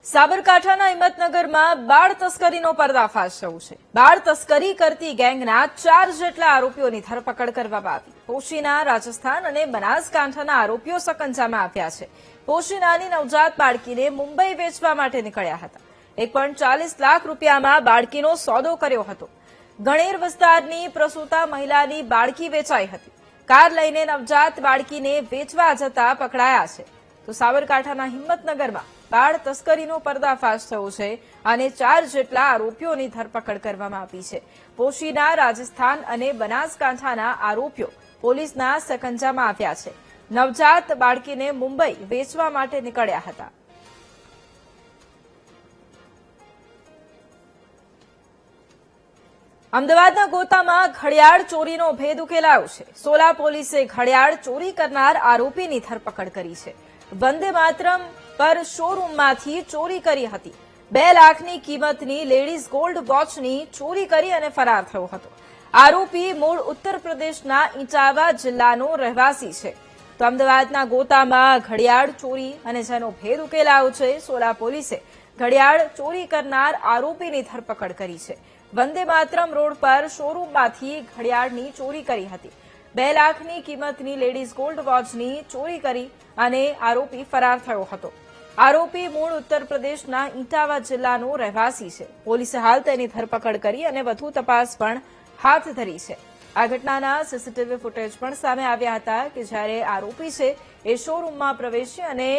સાબરકાંઠાના હિંમતનગરમાં બાળ તસ્કરીનો પર્દાફાશ થયો છે। બાળ તસ્કરી કરતી ગેંગના 4 જેટલા આરોપીઓની ધરપકડ કરવામાં આવી। પોશીના, રાજસ્થાન અને બનાસકાંઠાના આરોપીઓ સકંજામાં આવ્યા છે। પોશીનાની નવજાત બાળકીને મુંબઈ વેચવા માટે નીકળ્યા હતા। 1.40 લાખ રૂપિયામાં બાળકીનો સોદો કર્યો હતો। ગણેર વિસ્તારની પ્રસૂતા મહિલાની બાળકી વેચાઈ હતી। કાર લઈને નવજાત બાળકીને વેચવા જતા પકડાયા છે। તો સાબરકાંઠાના હિંમતનગરમાં બાળ તસ્કરીનો પર્દાફાશ થયો છે અને 4 જેટલા આરોપીઓની ધરપકડ કરવામાં આવી છે। પોશીના, રાજસ્થાન અને બનાસકાંઠાના આરોપીઓ પોલીસના સકંજામાં આવ્યા છે। નવજાત બાળકીને મુંબઈ વેચવા માટે નીકળ્યા હતા। અમદાવાદના ગોતામાં ઘડિયાળ ચોરીનો ભેદ ઉકેલાયો છે। સોલા પોલીસે ઘડિયાળ ચોરી કરનાર આરોપીની ધરપકડ કરી છે। વંદે માતરમ પર શોરૂમમાંથી ચોરી કરી હતી। 2 લાખની કિંમતની લેડીઝ ગોલ્ડ વોચની ચોરી કરી અને ફરાર થયો હતો। આરોપી મૂળ ઉત્તર પ્રદેશના ઇટાવા જિલ્લાનો રહેવાસી છે। તો અમદાવાદના ગોતામાં ઘડિયાળ ચોરી અને જેનો ભેદ ઉકેલાયો છે। સોલા પોલીસે ઘડિયાળ ચોરી કરનાર આરોપીની ધરપકડ કરી છે। વંદે માતરમ રોડ પર શોરૂમમાંથી ઘડિયાળની ચોરી કરી હતી। 2 લાખની કિંમતની લેડીઝ ગોલ્ડ વોચની ચોરી કરી અને આરોપી ફરાર થયો હતો। આરોપી મૂળ ઉત્તર પ્રદેશના ઇટાવા જિલ્લાનો રહેવાસી છે। પોલીસે હાલ તેની ધરપકડ કરી અને વધુ તપાસ પણ હાથ ધરી છે। આ ઘટનાના સીસીટીવી ફૂટેજ પણ સામે આવ્યા હતા કે જ્યારે આરોપી છે એ શોરૂમમાં પ્રવેશી અને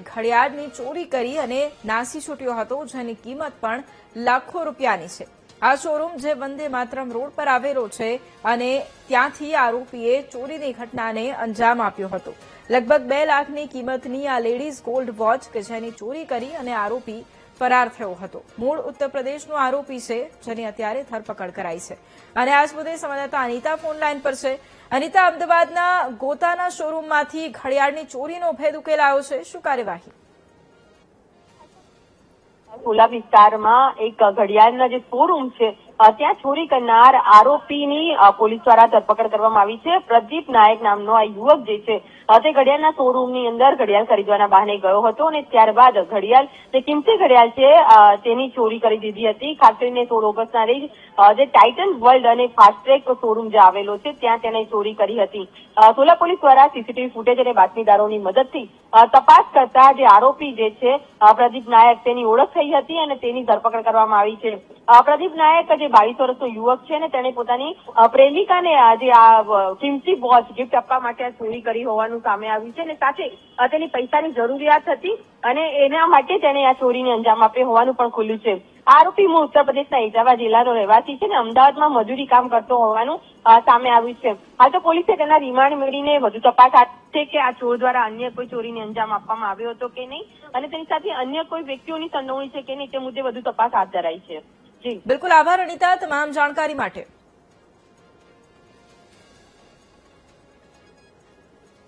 ઘડિયાળની ચોરી કરી અને નાસી છૂટ્યો હતો, જેની કિંમત પણ લાખો રૂપિયાની છે। આ શોરૂમ જે વંદે માતરમ રોડ પર આવેલો છે અને ત્યાંથી આરોપીએ ચોરીની ઘટનાને અંજામ આપ્યો હતો। લગભગ 2 લાખની કિંમતની આ લેડીઝ ગોલ્ડ વોચ કે જેની ચોરી કરી અને આરોપી ફરાર થયો હતો। મૂળ ઉત્તર પ્રદેશનો આરોપી છે, જેની અત્યારે ધરપકડ કરાઈ છે। અને આજ મુદ્દે સંવાદદાતા અનિતા ફોનલાઈન પર છે। અનિતા, અમદાવાદના ગોતાના શોરૂમમાંથી ઘડિયાળની ચોરીનો ભેદ ઉકેલાયો છે, શું કાર્યવાહી? સોલા વિસ્તારમાં એક ઘડિયાળના જે શોરૂમ છે ત્યાં ચોરી કરનાર આરોપીની પોલીસ દ્વારા ધરપકડ કરવામાં આવી છે। પ્રદીપ નાયક નામનો આ યુવક જે છે તે ઘડિયાળના શોરૂમની અંદર ઘડિયાળ ખરીદવાના બહાને ગયો હતો અને ત્યારબાદ ઘડિયાળ જે કિંમતી ઘડિયાળ છે તેની ચોરી કરી દીધી હતી। ખાસ કરીને 16 ઓગસ્ટના રોજ જે ટાઇટન વર્લ્ડ અને ફાસ્ટ્રેક શોરૂમ જે આવેલો છે ત્યાં તેને ચોરી કરી હતી। સોલા પોલીસ દ્વારા સીસીટીવી ફૂટેજ અને બાતમીદારોની મદદથી તપાસ કરતા જે આરોપી જે છે પ્રદીપ નાયક તેની ઓળખ થઈ હતી અને તેની ધરપકડ કરવામાં આવી છે। પ્રદીપ નાયક જે 22 વર્ષનો યુવક છે ને તેને પોતાની પ્રેમિકાને જે આ કિંમતી વોચ ગિફ્ટ આપવા માટે ચોરી કરી હોવાનું સામે આવ્યું છે અને સાથે તેની પૈસાની જરૂરિયાત હતી અને એના માટે તેને આ ચોરીને અંજામ આપ્યો હોવાનું પણ ખુલ્યું છે। આરોપી મૂળ ઉત્તર પ્રદેશના ઇટાવા જિલ્લાનો રહેવાસી છે ને અમદાવાદમાં મજૂરી કામ કરતો હોવાનું સામે આવ્યું છે। હાલ તો પોલીસે તેના રિમાન્ડ મેળવીને વધુ તપાસ હાથ છે કે આ ચોર દ્વારા અન્ય કોઈ ચોરીને અંજામ આપવામાં આવ્યો હતો કે નહીં અને તેની સાથે અન્ય કોઈ વ્યક્તિઓની સંડોવણી છે કે નહીં તે મુદ્દે વધુ તપાસ હાથ ધરાઈ છે। જી બિલકુલ, આભાર અનિતા તમામ જાણકારી માટે।